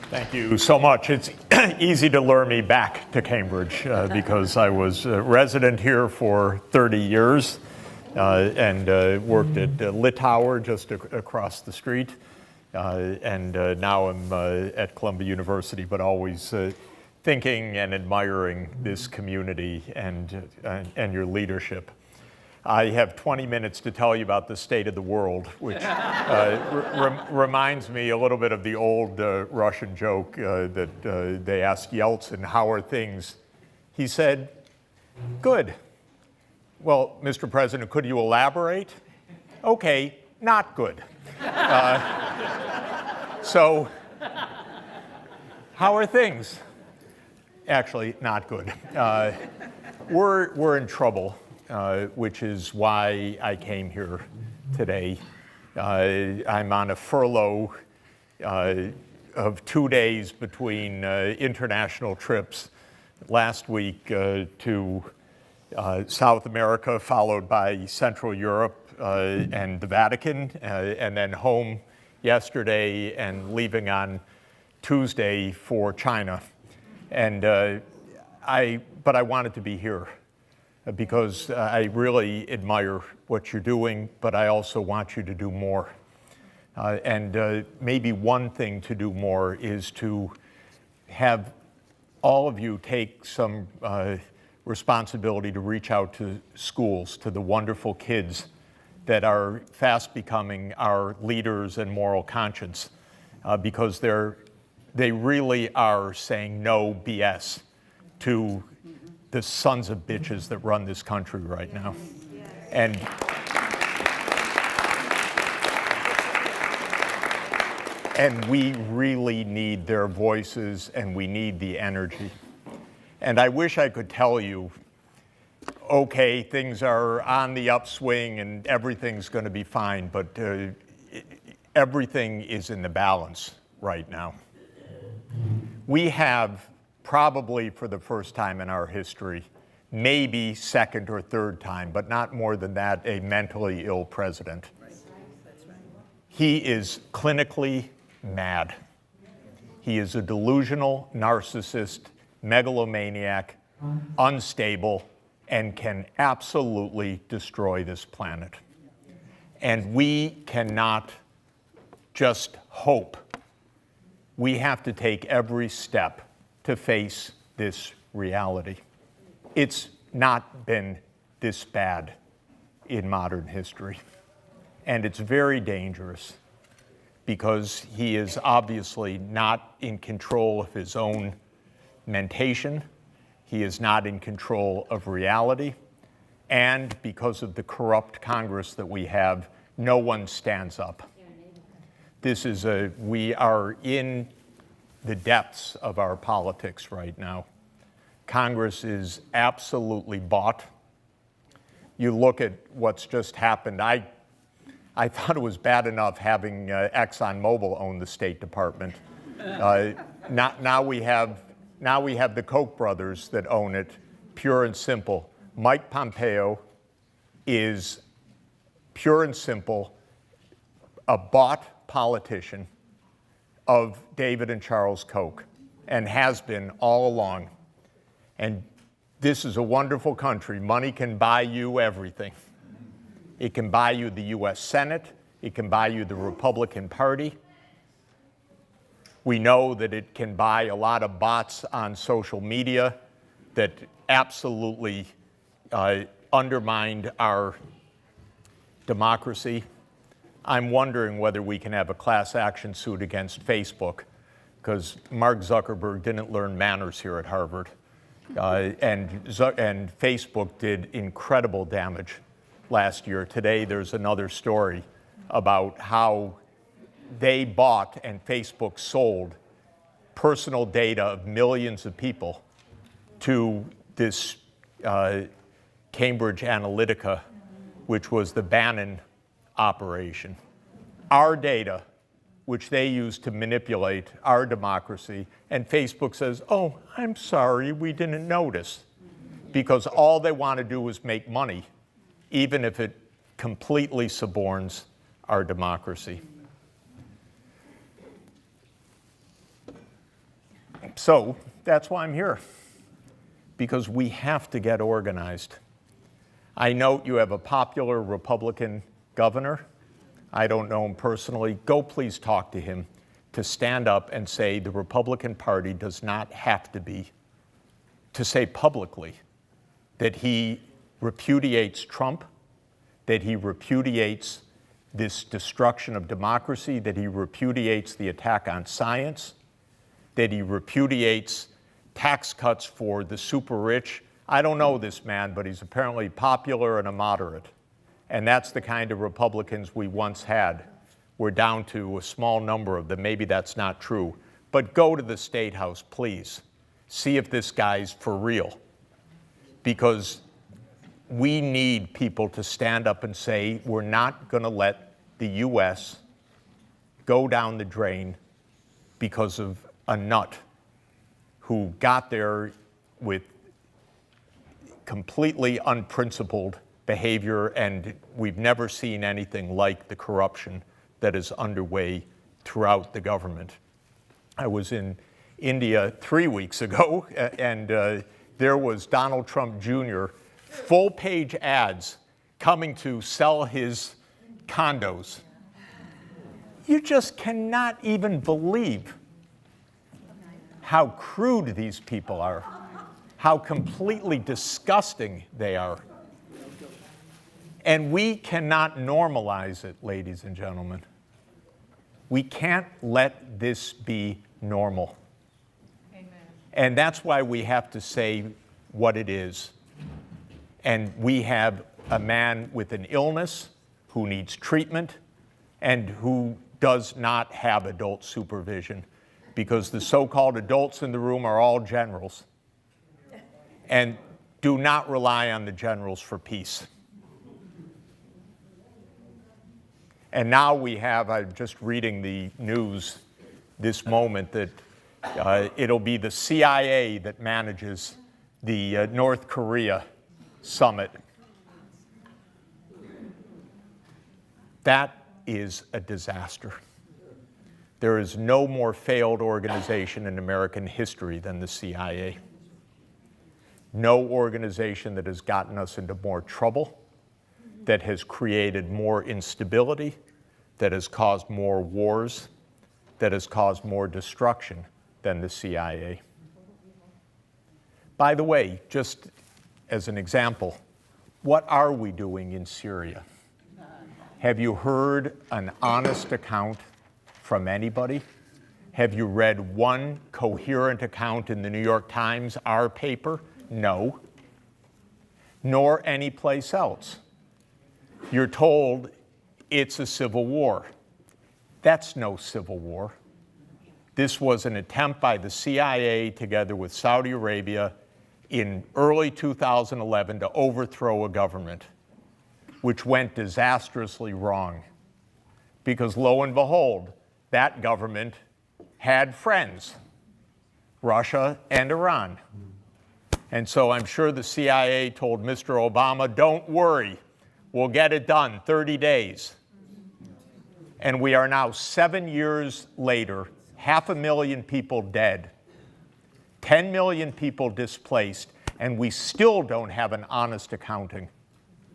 Thank you so much. It's easy to lure me back to Cambridge because I was a resident here for 30 years and worked at Litauer just across the street. And now I'm at Columbia University, but always thinking and admiring this community and your leadership. I have 20 minutes to tell you about the state of the world, which reminds me a little bit of the old Russian joke that they asked Yeltsin, "How are things?" He said, "Good." "Well, Mr. President, could you elaborate?" "Okay, not good." So, how are things? Actually, not good. We're in trouble. Which is why I came here today. I'm on a furlough of 2 days between international trips. Last week to South America, followed by Central Europe and the Vatican, and then home yesterday and leaving on Tuesday for China. And but I wanted to be here, because I really admire what you're doing, but I also want you to do more. And maybe one thing to do more is to have all of you take some responsibility to reach out to schools, to the wonderful kids that are fast becoming our leaders and moral conscience, because they really are saying no BS to the sons of bitches that run this country right now. And we really need their voices, and we need the energy. And I wish I could tell you, okay, things are on the upswing and everything's going to be fine, but everything is in the balance right now. We have, probably for the first time in our history, maybe second or third time, but not more than that, a mentally ill president. He is clinically mad. He is a delusional narcissist, megalomaniac, unstable, and can absolutely destroy this planet. And we cannot just hope. We have to take every step to face this reality. It's not been this bad in modern history. And it's very dangerous because he is obviously not in control of his own mentation. He is not in control of reality. And because of the corrupt Congress that we have, no one stands up. We are in the depths of our politics right now. Congress is absolutely bought. You look at what's just happened. I thought it was bad enough having ExxonMobil own the State Department. Now we have the Koch brothers that own it, pure and simple. Mike Pompeo is pure and simple a bought politician of David and Charles Koch, and has been all along. And this is a wonderful country. Money can buy you everything. It can buy you the US Senate. It can buy you the Republican Party. We know that it can buy a lot of bots on social media that absolutely undermined our democracy. I'm wondering whether we can have a class action suit against Facebook, because Mark Zuckerberg didn't learn manners here at Harvard. And Facebook did incredible damage last year. Today, there's another story about how they bought and Facebook sold personal data of millions of people to this Cambridge Analytica, which was the Bannon operation. Our data, which they use to manipulate our democracy, and Facebook says, "Oh, I'm sorry, we didn't notice," because all they want to do is make money, even if it completely suborns our democracy. So that's why I'm here, because we have to get organized. I note you have a popular Republican governor. I don't know him personally. Go please talk to him to stand up and say the Republican Party does not have to say publicly that he repudiates Trump, that he repudiates this destruction of democracy, that he repudiates the attack on science, that he repudiates tax cuts for the super rich. I don't know this man, but he's apparently popular and a moderate. And that's the kind of Republicans we once had. We're down to a small number of them. Maybe that's not true. But go to the State House, please. See if this guy's for real. Because we need people to stand up and say, we're not going to let the U.S. go down the drain because of a nut who got there with completely unprincipled behavior, and we've never seen anything like the corruption that is underway throughout the government. I was in India 3 weeks ago, and there was Donald Trump Jr. full-page ads coming to sell his condos. You just cannot even believe how crude these people are, how completely disgusting they are. And we cannot normalize it, ladies and gentlemen. We can't let this be normal. Amen. And that's why we have to say what it is. And we have a man with an illness who needs treatment and who does not have adult supervision, because the so-called adults in the room are all generals. And do not rely on the generals for peace. And now we have, I'm just reading the news this moment, that it'll be the CIA that manages the North Korea summit. That is a disaster. There is no more failed organization in American history than the CIA. No organization that has gotten us into more trouble, that has created more instability, that has caused more wars, that has caused more destruction than the CIA. By the way, just as an example, what are we doing in Syria? Have you heard an honest account from anybody? Have you read one coherent account in the New York Times, our paper? No. Nor anyplace else. You're told it's a civil war. That's no civil war. This was an attempt by the CIA together with Saudi Arabia in early 2011 to overthrow a government, which went disastrously wrong. Because lo and behold, that government had friends, Russia and Iran. And so I'm sure the CIA told Mr. Obama, don't worry, we'll get it done, 30 days. And we are now 7 years later, 500,000 people dead, 10 million people displaced, and we still don't have an honest accounting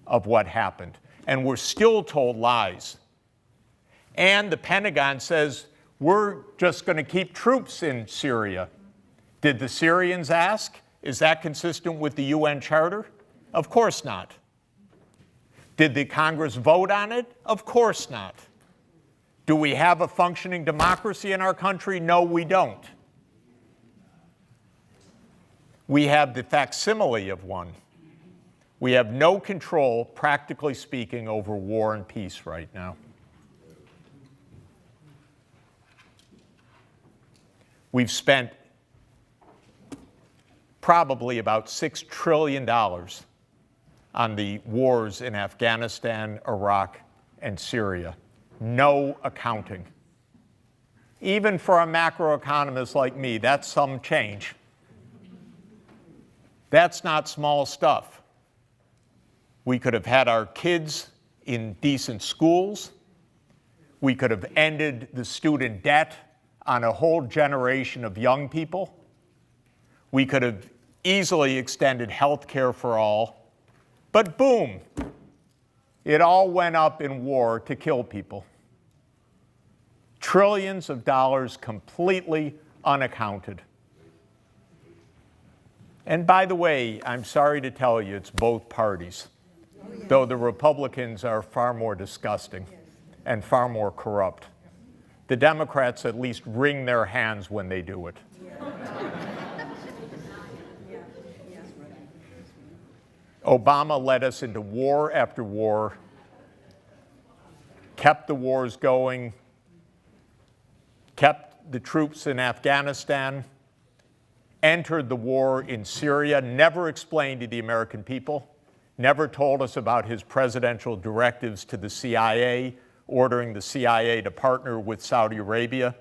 of what happened. And we're still told lies. And the Pentagon says, we're just going to keep troops in Syria. Did the Syrians ask? Is that consistent with the UN Charter? Of course not. Did the Congress vote on it? Of course not. Do we have a functioning democracy in our country? No, we don't. We have the facsimile of one. We have no control, practically speaking, over war and peace right now. We've spent probably about $6 trillion on the wars in Afghanistan, Iraq, and Syria. No accounting. Even for a macroeconomist like me, that's some change. That's not small stuff. We could have had our kids in decent schools. We could have ended the student debt on a whole generation of young people. We could have easily extended health care for all, but boom, it all went up in war to kill people. Trillions of dollars completely unaccounted. And by the way, I'm sorry to tell you, it's both parties, though the Republicans are far more disgusting and far more corrupt. The Democrats at least wring their hands when they do it. Obama led us into war after war, kept the wars going, kept the troops in Afghanistan, entered the war in Syria, never explained to the American people, never told us about his presidential directives to the CIA, ordering the CIA to partner with Saudi Arabia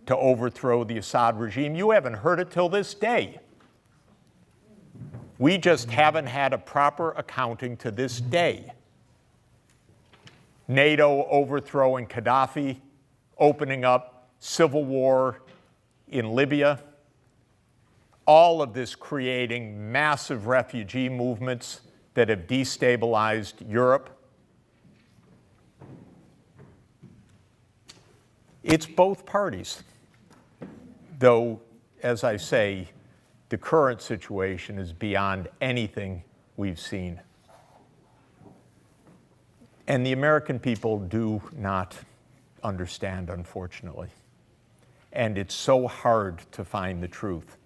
to overthrow the Assad regime. You haven't heard it till this day. We just haven't had a proper accounting to this day. NATO overthrowing Gaddafi, opening up civil war in Libya, all of this creating massive refugee movements that have destabilized Europe. It's both parties, though, as I say, the current situation is beyond anything we've seen. And the American people do not understand, unfortunately. And it's so hard to find the truth.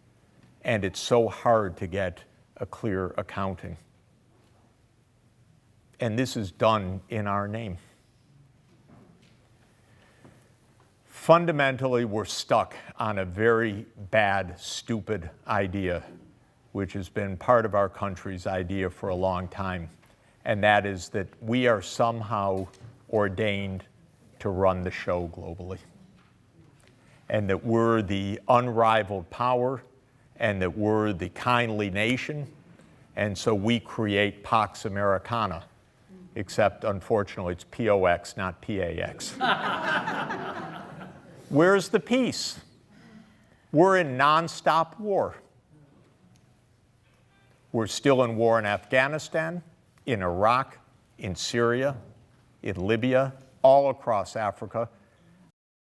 And it's so hard to get a clear accounting. And this is done in our name. Fundamentally, we're stuck on a very bad, stupid idea, which has been part of our country's idea for a long time. And that is that we are somehow ordained to run the show globally. And that we're the unrivaled power, and that we're the kindly nation, and so we create Pax Americana, except unfortunately it's P-O-X, not P-A-X. Where's the peace? We're in nonstop war. We're still in war in Afghanistan, in Iraq, in Syria, in Libya, all across Africa.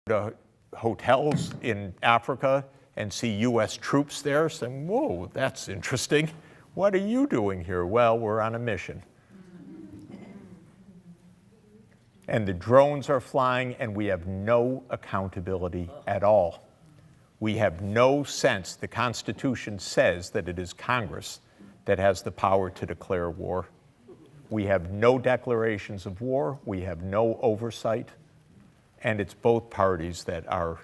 The hotels in Africa and see U.S. troops there saying, whoa, that's interesting. What are you doing here? Well, we're on a mission. And the drones are flying, and we have no accountability at all. We have no sense. The Constitution says that it is Congress that has the power to declare war. We have no declarations of war. We have no oversight. And it's both parties that are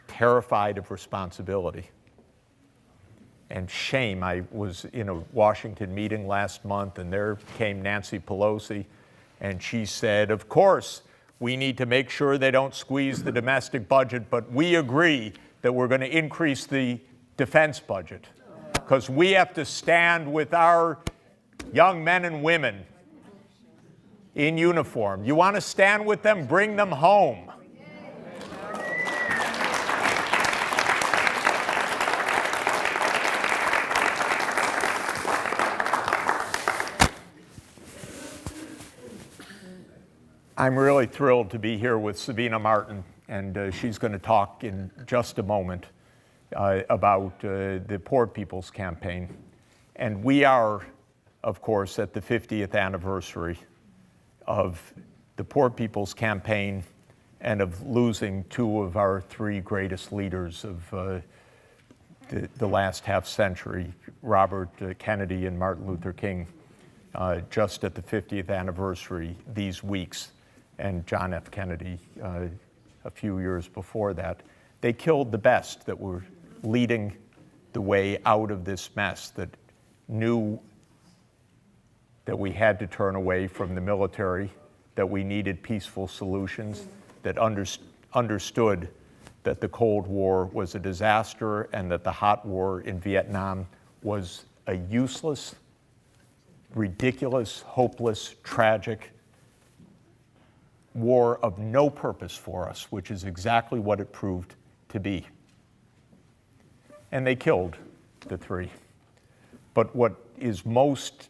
terrified of responsibility. And shame. I was in a Washington meeting last month, and there came Nancy Pelosi, and she said, of course, we need to make sure they don't squeeze the domestic budget, but we agree that we're going to increase the defense budget because we have to stand with our young men and women in uniform. You want to stand with them? Bring them home. I'm really thrilled to be here with Sabina Martin, and she's going to talk in just a moment about the Poor People's Campaign. And we are, of course, at the 50th anniversary of the Poor People's Campaign and of losing two of our three greatest leaders of the last half century, Robert Kennedy and Martin Luther King, just at the 50th anniversary these weeks, and John F. Kennedy a few years before that. They killed the best that were leading the way out of this mess, that knew that we had to turn away from the military, that we needed peaceful solutions, that understood that the Cold War was a disaster and that the hot war in Vietnam was a useless, ridiculous, hopeless, tragic war of no purpose for us, which is exactly what it proved to be. And they killed the three. But what is most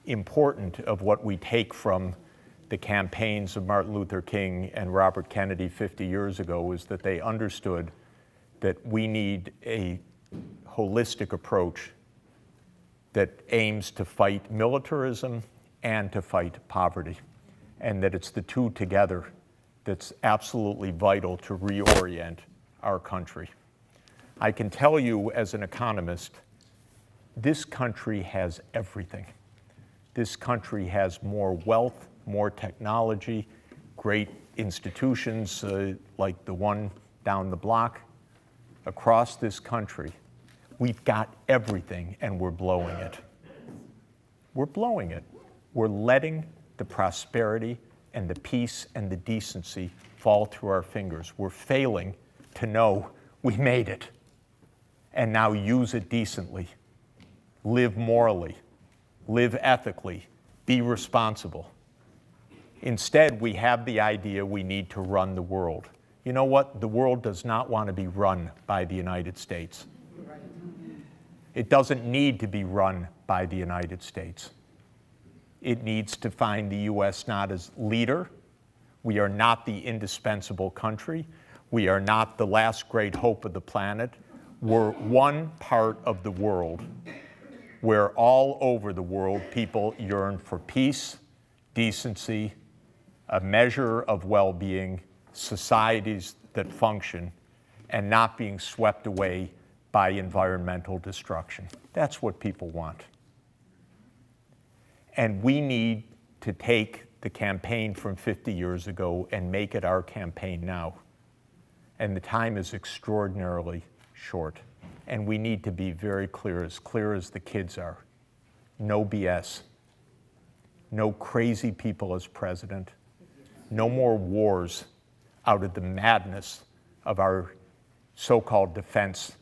important of what we take from the campaigns of Martin Luther King and Robert Kennedy 50 years ago is that they understood that we need a holistic approach that aims to fight militarism and to fight poverty, and that it's the two together that's absolutely vital to reorient our country. I can tell you as an economist, this country has everything. This country has more wealth, more technology, great institutions like the one down the block. Across this country, we've got everything and we're blowing it. We're blowing it. We're letting the prosperity and the peace and the decency fall through our fingers. We're failing to know we made it and now use it decently. Live morally, live ethically, be responsible. Instead, we have the idea we need to run the world. You know what? The world does not want to be run by the United States. It doesn't need to be run by the United States. It needs to find the U.S. not as leader. We are not the indispensable country. We are not the last great hope of the planet. We're one part of the world where all over the world people yearn for peace, decency, a measure of well-being, societies that function, and not being swept away by environmental destruction. That's what people want. And we need to take the campaign from 50 years ago and make it our campaign now. And the time is extraordinarily short. And we need to be very clear as the kids are. No BS. No crazy people as president. No more wars out of the madness of our so-called defense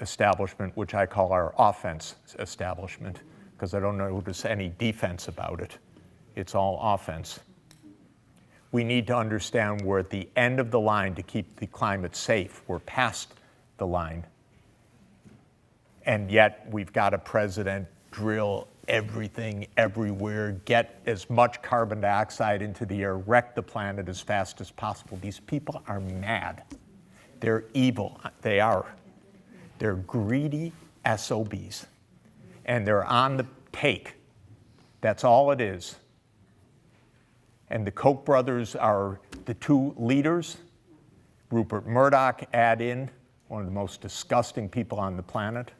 establishment, which I call our offense establishment, because I don't notice any defense about it. It's all offense. We need to understand we're at the end of the line to keep the climate safe. We're past the line. And yet we've got a president drill everything everywhere, get as much carbon dioxide into the air, wreck the planet as fast as possible. These people are mad. They're evil. They are. They're greedy SOBs. And they're on the take. That's all it is. And the Koch brothers are the two leaders. Rupert Murdoch, add in, one of the most disgusting people on the planet,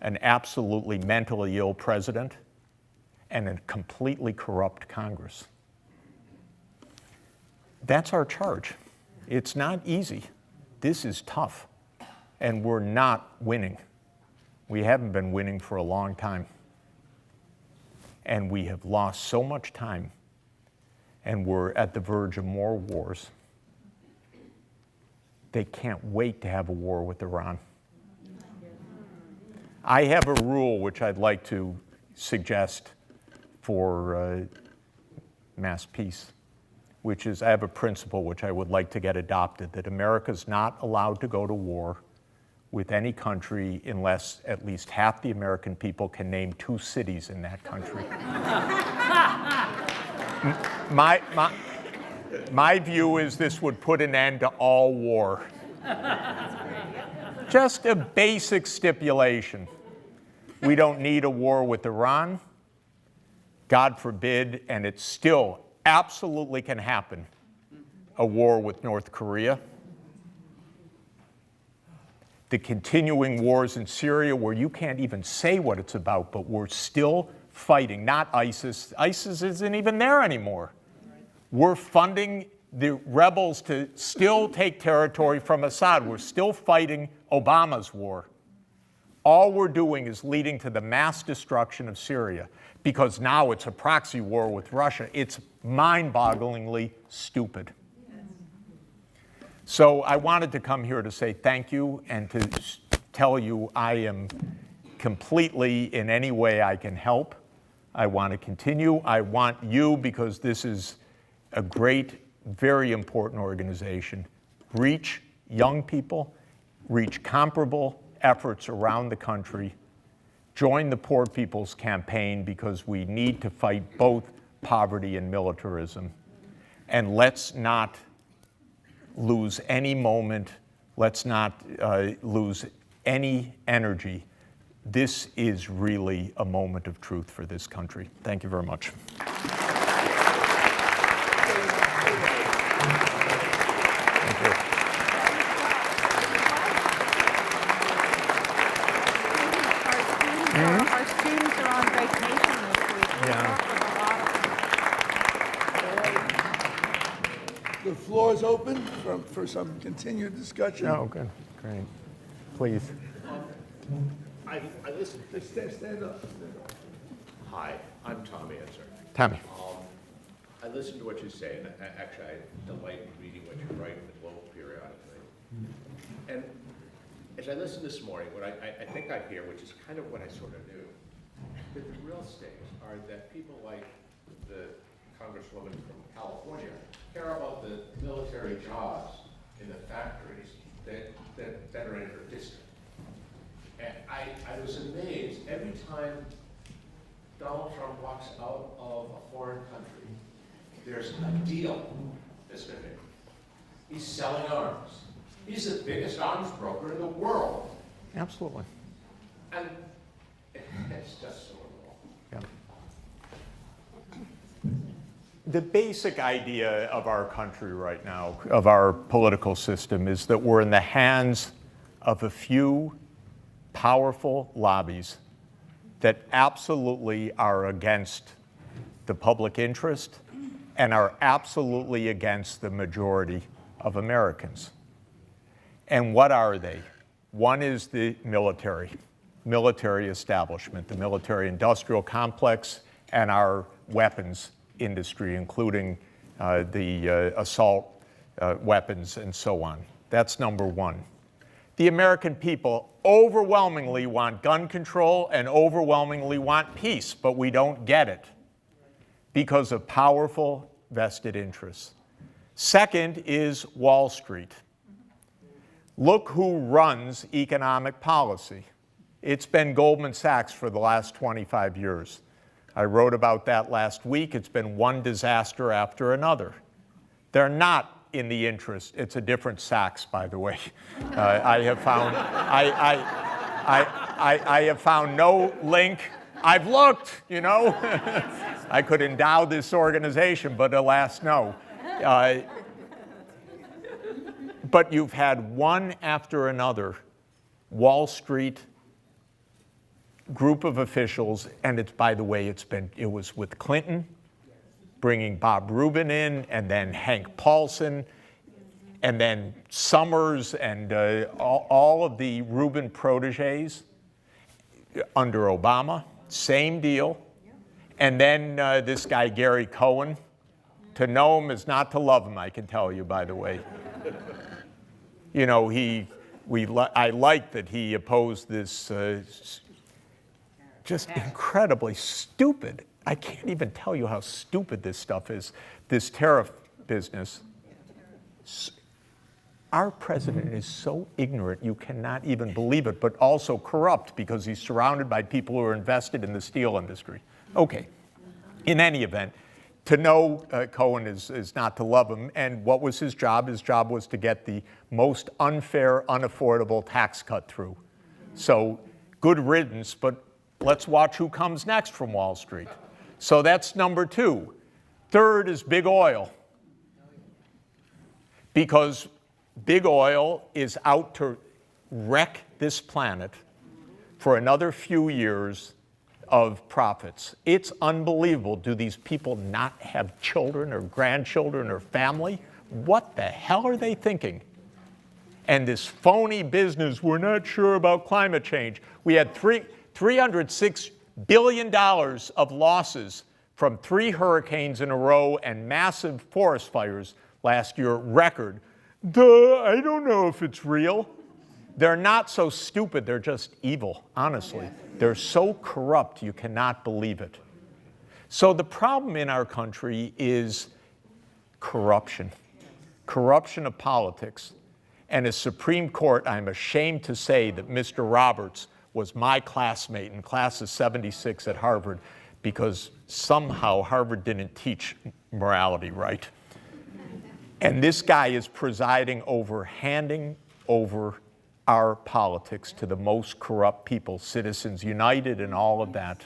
an absolutely mentally ill president, and a completely corrupt Congress. That's our charge. It's not easy. This is tough. And we're not winning. We haven't been winning for a long time. And we have lost so much time. And we're at the verge of more wars. They can't wait to have a war with Iran. I have a rule which I'd like to suggest for mass peace, which is I have a principle which I would like to get adopted, that America's not allowed to go to war with any country unless at least half the American people can name 2 cities in that country. My view is this would put an end to all war. Just a basic stipulation. We don't need a war with Iran, God forbid, and it still absolutely can happen, a war with North Korea. The continuing wars in Syria where you can't even say what it's about, but we're still fighting, not ISIS. ISIS isn't even there anymore. We're funding the rebels to still take territory from Assad. We're still fighting Obama's war. All we're doing is leading to the mass destruction of Syria because now it's a proxy war with Russia. It's mind-bogglingly stupid. So I wanted to come here to say thank you and to tell you I am completely, in any way I can help. I want to continue. I want you, because this is a great, very important organization, reach young people, reach comparable efforts around the country. Join the Poor People's Campaign because we need to fight both poverty and militarism. And let's not lose any moment. Let's not lose any energy. This is really a moment of truth for this country. Thank you very much. Our students are on vacation this week. The floor is open for some continued discussion. Oh, good. Great. Please. I listened. Stand up. Hi, I'm Tom Answer. Tommy. I listened to what you say, and actually I delight in reading what you write in the Global periodically. And as I listened this morning, what I think I hear, which is kind of what I sort of knew, that the real stakes are that people like the Congresswoman from California care about the military jobs in the factories that are in her district. And I was amazed every time Donald Trump walks out of a foreign country, there's a deal that's been made. He's selling arms. He's the biggest arms broker in the world. Absolutely. And it's just so wrong. Yeah. The basic idea of our country right now, of our political system, is that we're in the hands of a few powerful lobbies that absolutely are against the public interest and are absolutely against the majority of Americans. And what are they? One is the military establishment, the military-industrial complex, and our weapons industry, including the assault weapons and so on. That's number one. The American people overwhelmingly want gun control and overwhelmingly want peace, but we don't get it because of powerful vested interests. Second is Wall Street. Look who runs economic policy. It's been Goldman Sachs for the last 25 years. I wrote about that last week. It's been one disaster after another. They're not in the interest. It's a different Sachs, by the way. I have found no link. I've looked, you know. I could endow this organization, but alas, no. But you've had one after another Wall Street group of officials, and it's, by the way, it was with Clinton, bringing Bob Rubin in, and then Hank Paulson, and then Summers, and all of the Rubin proteges under Obama, same deal. And then this guy, Gary Cohen. To know him is not to love him, I can tell you, by the way. You know, I like that he opposed this just incredibly stupid. I can't even tell you how stupid this stuff is, this tariff business. Our president is so ignorant, you cannot even believe it, but also corrupt because he's surrounded by people who are invested in the steel industry. Okay, in any event, to know Cohen is not to love him. And what was his job? His job was to get the most unfair, unaffordable tax cut through. So good riddance, but let's watch who comes next from Wall Street. So that's number two. Third is big oil. Because big oil is out to wreck this planet for another few years of profits. It's unbelievable. Do these people not have children or grandchildren or family? What the hell are they thinking? And this phony business, we're not sure about climate change. We had $306 billion of losses from 3 hurricanes in a row and massive forest fires last year, record. I don't know if it's real. They're not so stupid, they're just evil, honestly. They're so corrupt, you cannot believe it. So the problem in our country is corruption of politics. And as Supreme Court, I'm ashamed to say that Mr. Roberts was my classmate in class of 76 at Harvard, because somehow Harvard didn't teach morality right. And this guy is presiding over, handing over our politics to the most corrupt people, Citizens United and all of that.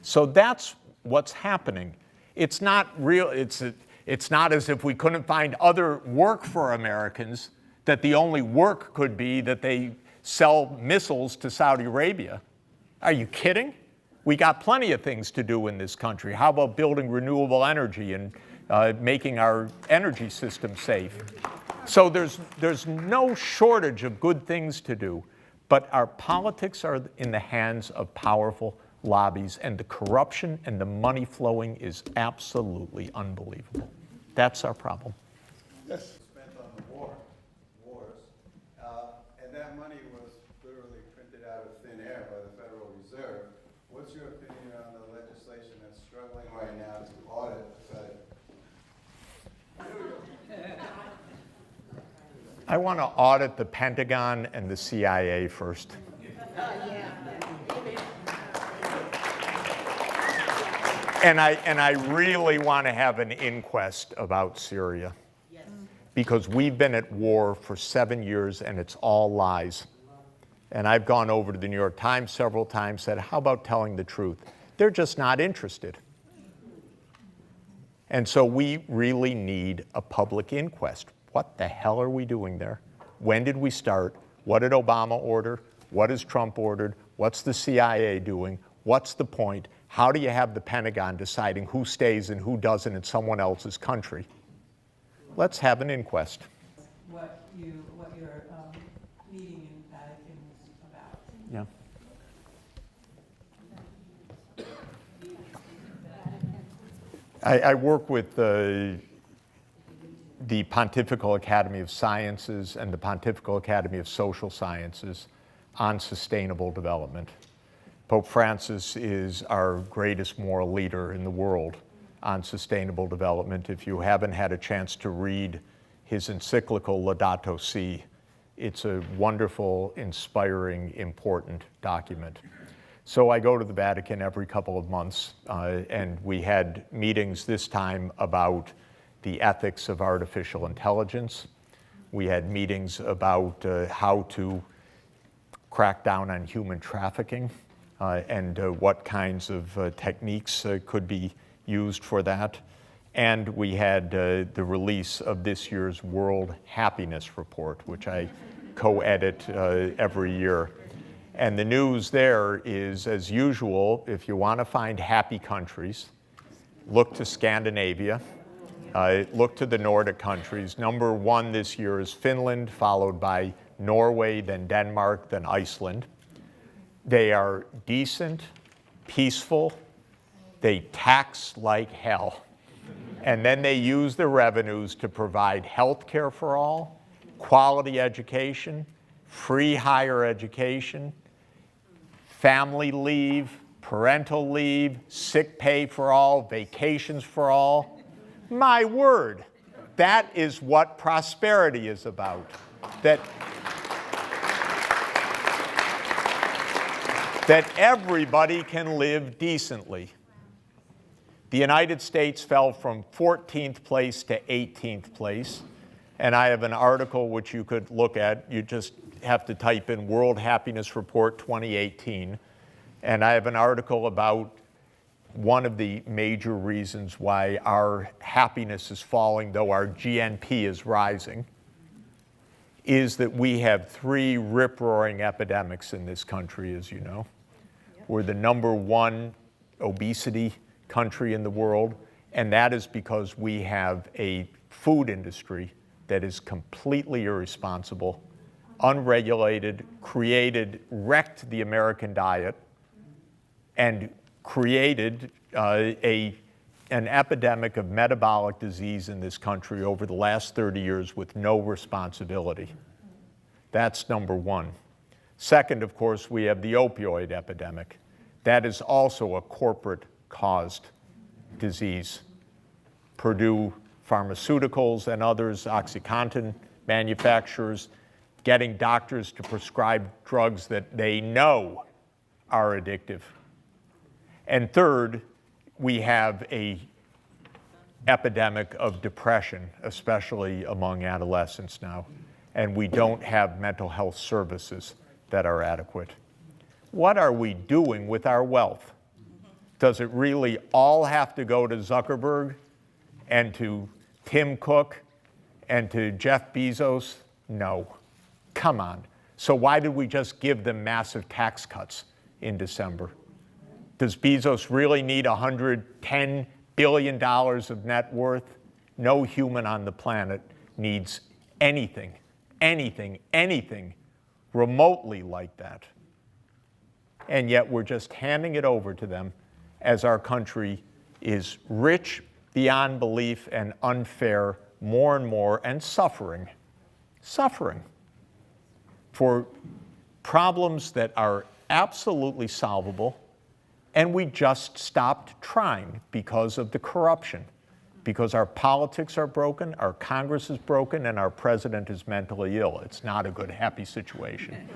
So that's what's happening. It's not real, it's not as if we couldn't find other work for Americans, that the only work could be that they sell missiles to Saudi Arabia. Are you kidding? We got plenty of things to do in this country. How about building renewable energy and making our energy system safe? So there's no shortage of good things to do, but our politics are in the hands of powerful lobbies, and the corruption and the money flowing is absolutely unbelievable. That's our problem. Yes. Spent on the wars, and that money was literally printed out of thin air by the Federal Reserve. What's your opinion on the legislation that's struggling right now to audit the Fed? I want to audit the Pentagon and the CIA first. And I really want to have an inquest about Syria. Yes. Because we've been at war for 7 years and it's all lies. And I've gone over to the New York Times several times, said, how about telling the truth? They're just not interested. And so we really need a public inquest. What the hell are we doing there? When did we start? What did Obama order? What has Trump ordered? What's the CIA doing? What's the point? How do you have the Pentagon deciding who stays and who doesn't in someone else's country? Let's have an inquest. What your meeting in Vatican was about. Yeah. I work with the Pontifical Academy of Sciences and the Pontifical Academy of Social Sciences on sustainable development. Pope Francis is our greatest moral leader in the world on sustainable development. If you haven't had a chance to read his encyclical Laudato Si, it's a wonderful, inspiring, important document. So I go to the Vatican every couple of months, and we had meetings this time about the ethics of artificial intelligence. We had meetings about how to crack down on human trafficking and what kinds of techniques could be used for that. And we had the release of this year's World Happiness Report, which I co-edit every year. And the news there is, as usual, if you want to find happy countries, look to Scandinavia, look to the Nordic countries. Number one this year is Finland, followed by Norway, then Denmark, then Iceland. They are decent, peaceful, they tax like hell. And then they use the revenues to provide health care for all, quality education, free higher education, family leave, parental leave, sick pay for all, vacations for all. My word, that is what prosperity is about. That everybody can live decently. The United States fell from 14th place to 18th place. And I have an article which you could look at. You just have to type in World Happiness Report 2018. And I have an article about one of the major reasons why our happiness is falling, though our GNP is rising, is that we have 3 rip-roaring epidemics in this country, as you know. Yep. We're the #1 obesity country in the world, and that is because we have a food industry that is completely irresponsible, unregulated, wrecked the American diet, and created an epidemic of metabolic disease in this country over the last 30 years with no responsibility. That's number one. Second, of course, we have the opioid epidemic. That is also a corporate-caused disease. Purdue Pharmaceuticals and others, OxyContin manufacturers, getting doctors to prescribe drugs that they know are addictive. And third, we have a epidemic of depression, especially among adolescents now, and we don't have mental health services that are adequate. What are we doing with our wealth? Does it really all have to go to Zuckerberg and to Tim Cook and to Jeff Bezos? No. Come on. So why did we just give them massive tax cuts in December? Does Bezos really need $110 billion of net worth? No human on the planet needs anything remotely like that. And yet we're just handing it over to them as our country is rich beyond belief and unfair more and more, and suffering for problems that are absolutely solvable, and we just stopped trying because of the corruption, because our politics are broken, our Congress is broken, and our president is mentally ill. It's not a good, happy situation.